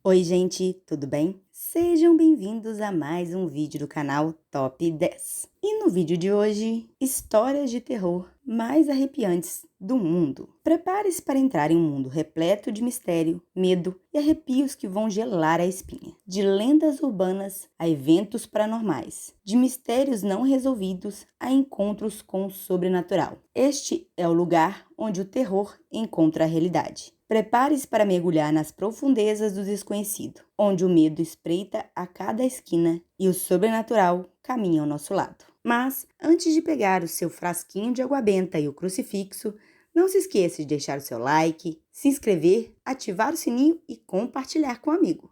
Oi gente, tudo bem? Sejam bem-vindos a mais um vídeo do canal Top 10. E no vídeo de hoje, histórias de terror mais arrepiantes do mundo. Prepare-se para entrar em um mundo repleto de mistério, medo e arrepios que vão gelar a espinha. De lendas urbanas a eventos paranormais, de mistérios não resolvidos a encontros com o sobrenatural. Este é o lugar onde o terror encontra a realidade. Prepare-se para mergulhar nas profundezas do desconhecido, onde o medo espreita a cada esquina e o sobrenatural caminha ao nosso lado. Mas, antes de pegar o seu frasquinho de água benta e o crucifixo, não se esqueça de deixar o seu like, se inscrever, ativar o sininho e compartilhar com um amigo.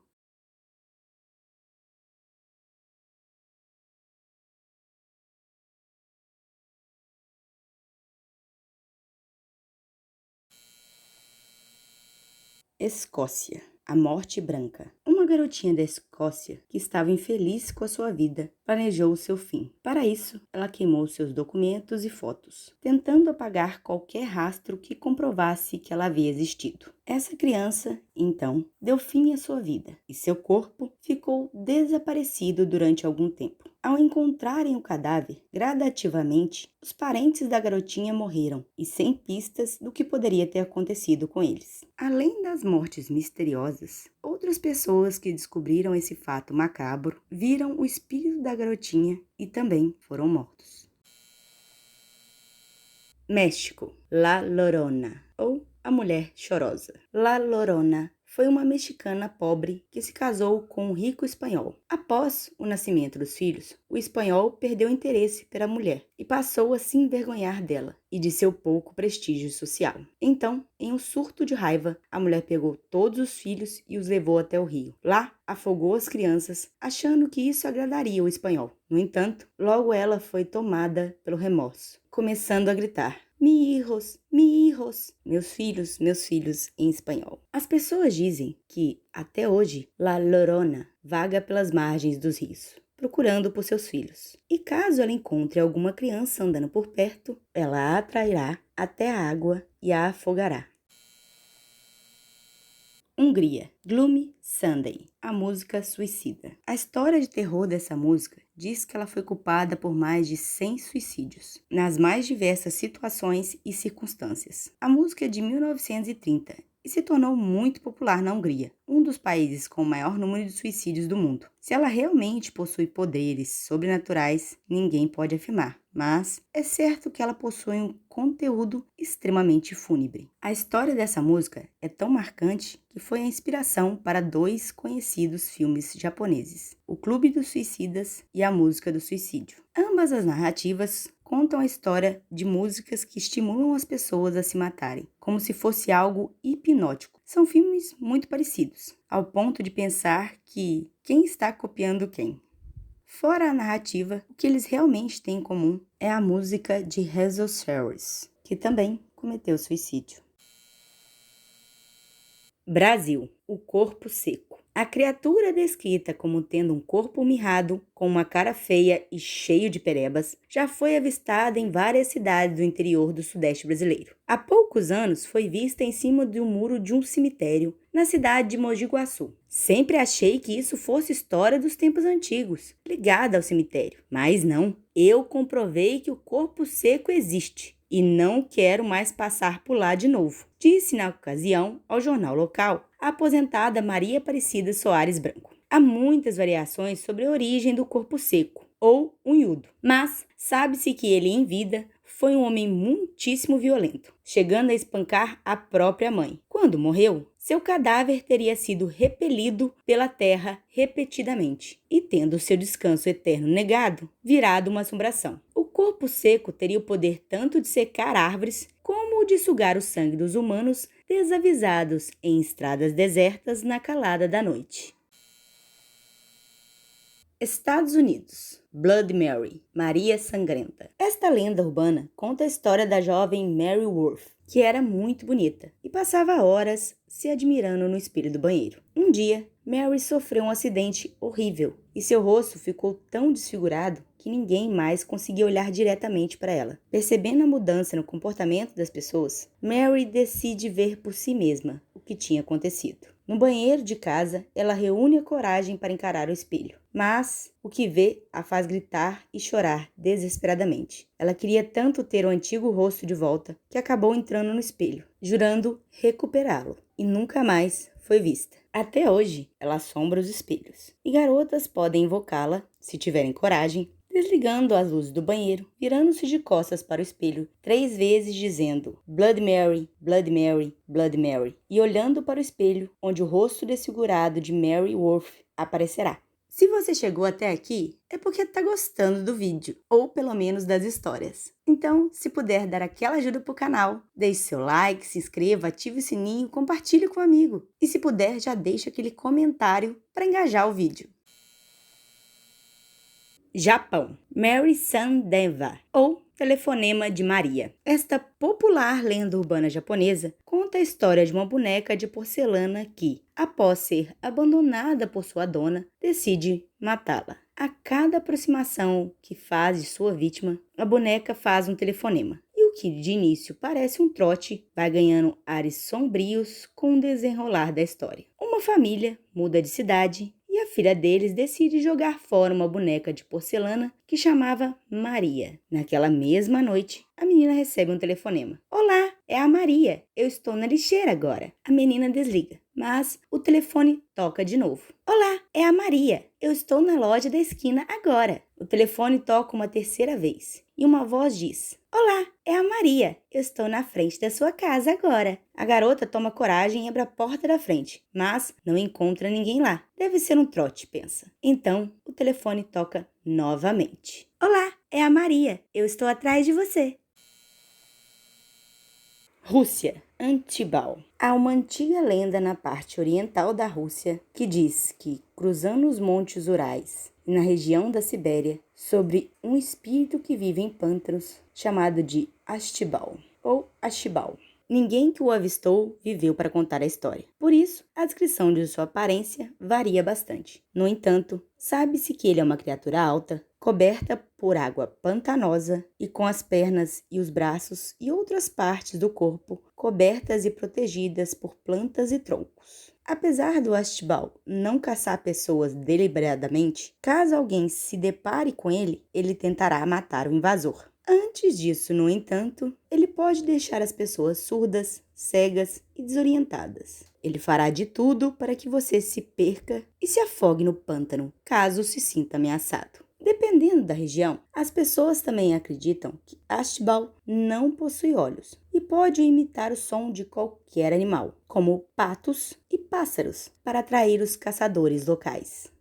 Escócia, a morte branca. Uma garotinha da Escócia, que estava infeliz com a sua vida, planejou o seu fim. Para isso, ela queimou seus documentos e fotos, tentando apagar qualquer rastro que comprovasse que ela havia existido. Essa criança, então, deu fim à sua vida e seu corpo ficou desaparecido durante algum tempo. Ao encontrarem o cadáver, gradativamente, os parentes da garotinha morreram e sem pistas do que poderia ter acontecido com eles. Além das mortes misteriosas, outras pessoas que descobriram esse fato macabro viram o espírito da garotinha e também foram mortos. México, La Llorona, ou a Mulher Chorosa. La Llorona foi uma mexicana pobre que se casou com um rico espanhol. Após o nascimento dos filhos, o espanhol perdeu interesse pela mulher e passou a se envergonhar dela e de seu pouco prestígio social. Então, em um surto de raiva, a mulher pegou todos os filhos e os levou até o rio. Lá, afogou as crianças, achando que isso agradaria o espanhol. No entanto, logo ela foi tomada pelo remorso, começando a gritar: mi hijos, meus filhos em espanhol. As pessoas dizem que, até hoje, La Llorona vaga pelas margens dos rios, procurando por seus filhos. E caso ela encontre alguma criança andando por perto, ela a atrairá até a água e a afogará. Hungria, Gloomy Sunday, a música suicida. A história de terror dessa música diz que ela foi culpada por mais de 100 suicídios, nas mais diversas situações e circunstâncias. A música é de 1930 e se tornou muito popular na Hungria, um dos países com o maior número de suicídios do mundo. Se ela realmente possui poderes sobrenaturais, ninguém pode afirmar, mas é certo que ela possui um conteúdo extremamente fúnebre. A história dessa música é tão marcante que foi a inspiração para dois conhecidos filmes japoneses, O Clube dos Suicidas e A Música do Suicídio. Ambas as narrativas contam a história de músicas que estimulam as pessoas a se matarem, como se fosse algo hipnótico. São filmes muito parecidos, ao ponto de pensar que quem está copiando quem. Fora a narrativa, o que eles realmente têm em comum é a música de Hazel Ferris, que também cometeu suicídio. Brasil, o corpo seco. A criatura descrita como tendo um corpo mirrado, com uma cara feia e cheio de perebas, já foi avistada em várias cidades do interior do sudeste brasileiro. Há poucos anos foi vista em cima do muro de um cemitério, na cidade de Mogi Guaçu. Sempre achei que isso fosse história dos tempos antigos, ligada ao cemitério. Mas não, eu comprovei que o corpo seco existe. E não quero mais passar por lá de novo, disse na ocasião ao jornal local a aposentada Maria Aparecida Soares Branco. Há muitas variações sobre a origem do corpo seco, ou unhudo, mas sabe-se que ele em vida foi um homem muitíssimo violento, chegando a espancar a própria mãe. Quando morreu, seu cadáver teria sido repelido pela terra repetidamente e, tendo seu descanso eterno negado, virado uma assombração. O corpo seco teria o poder tanto de secar árvores como o de sugar o sangue dos humanos desavisados em estradas desertas na calada da noite. Estados Unidos, Blood Mary, Maria Sangrenta. Esta lenda urbana conta a história da jovem Mary Worth, que era muito bonita e passava horas se admirando no espelho do banheiro. Um dia, Mary sofreu um acidente horrível e seu rosto ficou tão desfigurado que ninguém mais conseguia olhar diretamente para ela. Percebendo a mudança no comportamento das pessoas, Mary decide ver por si mesma o que tinha acontecido. No banheiro de casa, ela reúne a coragem para encarar o espelho. Mas o que vê a faz gritar e chorar desesperadamente. Ela queria tanto ter o antigo rosto de volta que acabou entrando no espelho, jurando recuperá-lo, e nunca mais foi vista. Até hoje, ela assombra os espelhos, e garotas podem invocá-la, se tiverem coragem, desligando as luzes do banheiro, virando-se de costas para o espelho 3 vezes dizendo Bloody Mary, Bloody Mary, Bloody Mary, e olhando para o espelho, onde o rosto desfigurado de Mary Worth aparecerá. Se você chegou até aqui, é porque está gostando do vídeo, ou pelo menos das histórias. Então, se puder dar aquela ajuda pro canal, deixe seu like, se inscreva, ative o sininho, compartilhe com um amigo. E se puder, já deixe aquele comentário para engajar o vídeo. Japão, Mary San Deva, ou Telefonema de Maria. Esta popular lenda urbana japonesa conta a história de uma boneca de porcelana que, após ser abandonada por sua dona, decide matá-la. A cada aproximação que faz de sua vítima, a boneca faz um telefonema. E o que de início parece um trote, vai ganhando ares sombrios com o desenrolar da história. Uma família muda de cidade e a filha deles decide jogar fora uma boneca de porcelana que chamava Maria. Naquela mesma noite, a menina recebe um telefonema. Olá, é a Maria. Eu estou na lixeira agora. A menina desliga, mas o telefone toca de novo. Olá, é a Maria. Eu estou na loja da esquina agora. O telefone toca uma terceira vez e uma voz diz: Olá, é a Maria. Eu estou na frente da sua casa agora. A garota toma coragem e abre a porta da frente, mas não encontra ninguém lá. Deve ser um trote, pensa. Então, o telefone toca novamente. Olá, é a Maria. Eu estou atrás de você. Rússia, Antibal. Há uma antiga lenda na parte oriental da Rússia que diz que, cruzando os montes Urais e na região da Sibéria, sobre um espírito que vive em pântanos chamado de Astibal ou Ashibal. Ninguém que o avistou viveu para contar a história. Por isso, a descrição de sua aparência varia bastante. No entanto, sabe-se que ele é uma criatura alta, coberta por água pantanosa e com as pernas e os braços e outras partes do corpo cobertas e protegidas por plantas e troncos. Apesar do Astibal não caçar pessoas deliberadamente, caso alguém se depare com ele, ele tentará matar o invasor. Antes disso, no entanto, ele pode deixar as pessoas surdas, cegas e desorientadas. Ele fará de tudo para que você se perca e se afogue no pântano, caso se sinta ameaçado. Dependendo da região, as pessoas também acreditam que Astibal não possui olhos e pode imitar o som de qualquer animal, como patos e pássaros, para atrair os caçadores locais.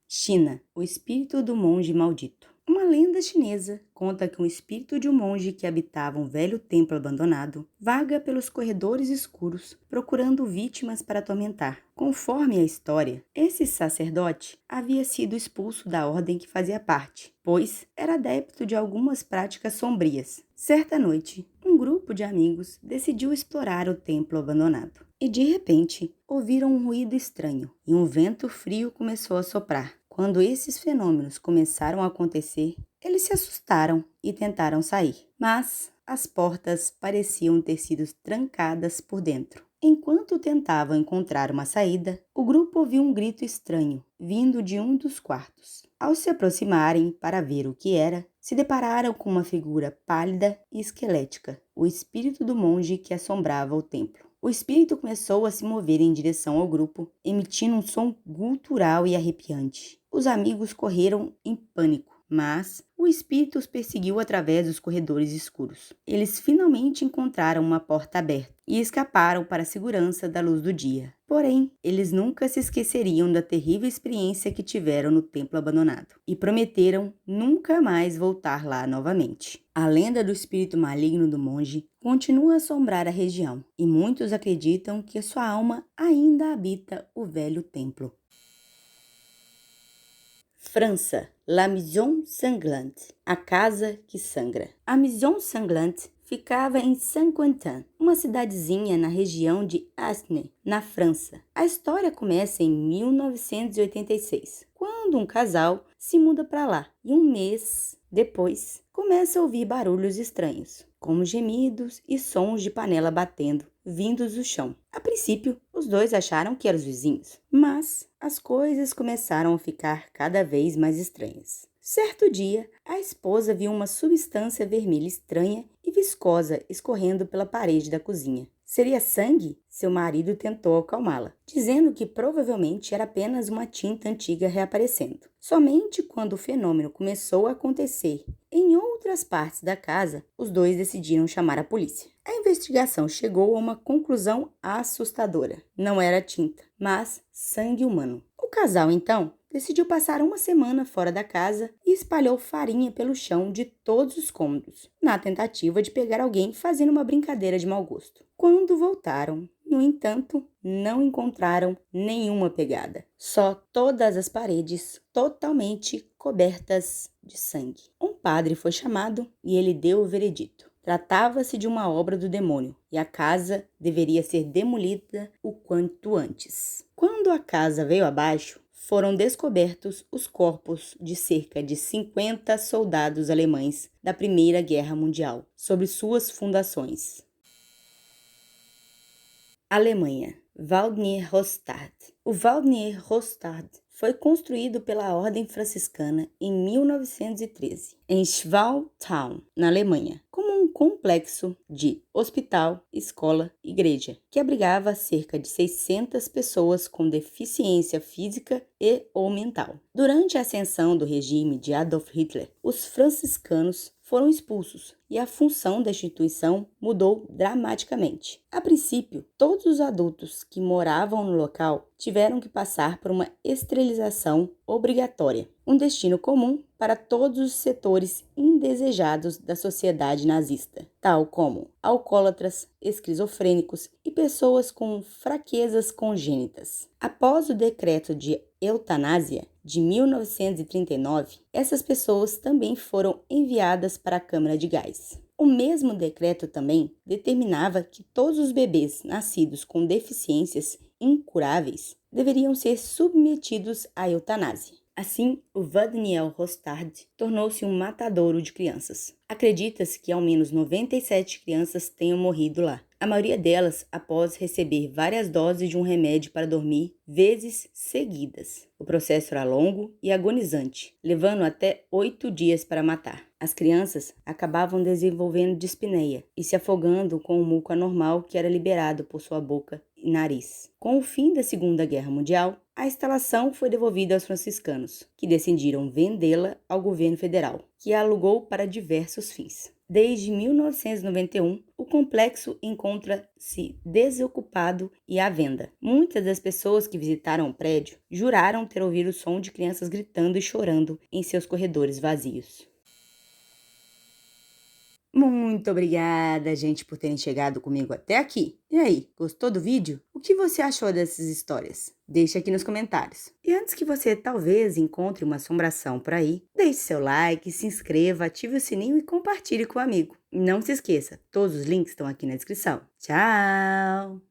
China, o espírito do monge maldito. Uma lenda chinesa conta que um espírito de um monge que habitava um velho templo abandonado vaga pelos corredores escuros procurando vítimas para atormentar. Conforme a história, esse sacerdote havia sido expulso da ordem que fazia parte, pois era adepto de algumas práticas sombrias. Certa noite, um grupo de amigos decidiu explorar o templo abandonado. E de repente, ouviram um ruído estranho e um vento frio começou a soprar. Quando esses fenômenos começaram a acontecer, eles se assustaram e tentaram sair, mas as portas pareciam ter sido trancadas por dentro. Enquanto tentavam encontrar uma saída, o grupo ouviu um grito estranho, vindo de um dos quartos. Ao se aproximarem para ver o que era, se depararam com uma figura pálida e esquelética, o espírito do monge que assombrava o templo. O espírito começou a se mover em direção ao grupo, emitindo um som gutural e arrepiante. Os amigos correram em pânico, mas o espírito os perseguiu através dos corredores escuros. Eles finalmente encontraram uma porta aberta e escaparam para a segurança da luz do dia. Porém, eles nunca se esqueceriam da terrível experiência que tiveram no templo abandonado e prometeram nunca mais voltar lá novamente. A lenda do espírito maligno do monge continua a assombrar a região e muitos acreditam que sua alma ainda habita o velho templo. França, La Maison Sanglante, a casa que sangra. A Maison Sanglante ficava em Saint-Quentin, uma cidadezinha na região de Aisne, na França. A história começa em 1986, quando um casal se muda para lá e um mês depois começa a ouvir barulhos estranhos, como gemidos e sons de panela batendo vindos do chão. A princípio, os dois acharam que eram os vizinhos, mas as coisas começaram a ficar cada vez mais estranhas. Certo dia, a esposa viu uma substância vermelha estranha e viscosa escorrendo pela parede da cozinha. Seria sangue? Seu marido tentou acalmá-la, dizendo que provavelmente era apenas uma tinta antiga reaparecendo. Somente quando o fenômeno começou a acontecer em outras partes da casa, os dois decidiram chamar a polícia. A investigação chegou a uma conclusão assustadora. Não era tinta, mas sangue humano. O casal, então, decidiu passar uma semana fora da casa e espalhou farinha pelo chão de todos os cômodos, na tentativa de pegar alguém fazendo uma brincadeira de mau gosto. Quando voltaram, no entanto, não encontraram nenhuma pegada, só todas as paredes totalmente cobertas de sangue. Um padre foi chamado e ele deu o veredito. Tratava-se de uma obra do demônio e a casa deveria ser demolida o quanto antes. Quando a casa veio abaixo, foram descobertos os corpos de cerca de 50 soldados alemães da Primeira Guerra Mundial, sobre suas fundações. Alemanha. Waldner-Rostad. O Waldner-Rostad foi construído pela Ordem Franciscana em 1913, em Schwalmtown, na Alemanha, como um complexo de hospital, escola e igreja, que abrigava cerca de 600 pessoas com deficiência física e ou mental. Durante a ascensão do regime de Adolf Hitler, os franciscanos foram expulsos e a função da instituição mudou dramaticamente. A princípio, todos os adultos que moravam no local tiveram que passar por uma esterilização obrigatória, um destino comum para todos os setores indesejados da sociedade nazista, tal como alcoólatras, esquizofrênicos e pessoas com fraquezas congênitas. Após o decreto de eutanásia de 1939, essas pessoas também foram enviadas para a câmara de gás. O mesmo decreto também determinava que todos os bebês nascidos com deficiências incuráveis deveriam ser submetidos à eutanásia. Assim, o Waldner-Rostad tornou-se um matadouro de crianças. Acredita-se que ao menos 97 crianças tenham morrido lá. A maioria delas após receber várias doses de um remédio para dormir vezes seguidas. O processo era longo e agonizante, levando até 8 dias para matar. As crianças acabavam desenvolvendo dispneia e se afogando com o muco anormal que era liberado por sua boca e nariz. Com o fim da Segunda Guerra Mundial, a instalação foi devolvida aos franciscanos, que decidiram vendê-la ao governo federal, que a alugou para diversos fins. Desde 1991, o complexo encontra-se desocupado e à venda. Muitas das pessoas que visitaram o prédio juraram ter ouvido o som de crianças gritando e chorando em seus corredores vazios. Muito obrigada, gente, por terem chegado comigo até aqui. E aí, gostou do vídeo? O que você achou dessas histórias? Deixe aqui nos comentários. E antes que você talvez encontre uma assombração por aí, deixe seu like, se inscreva, ative o sininho e compartilhe com o amigo. Não se esqueça, todos os links estão aqui na descrição. Tchau!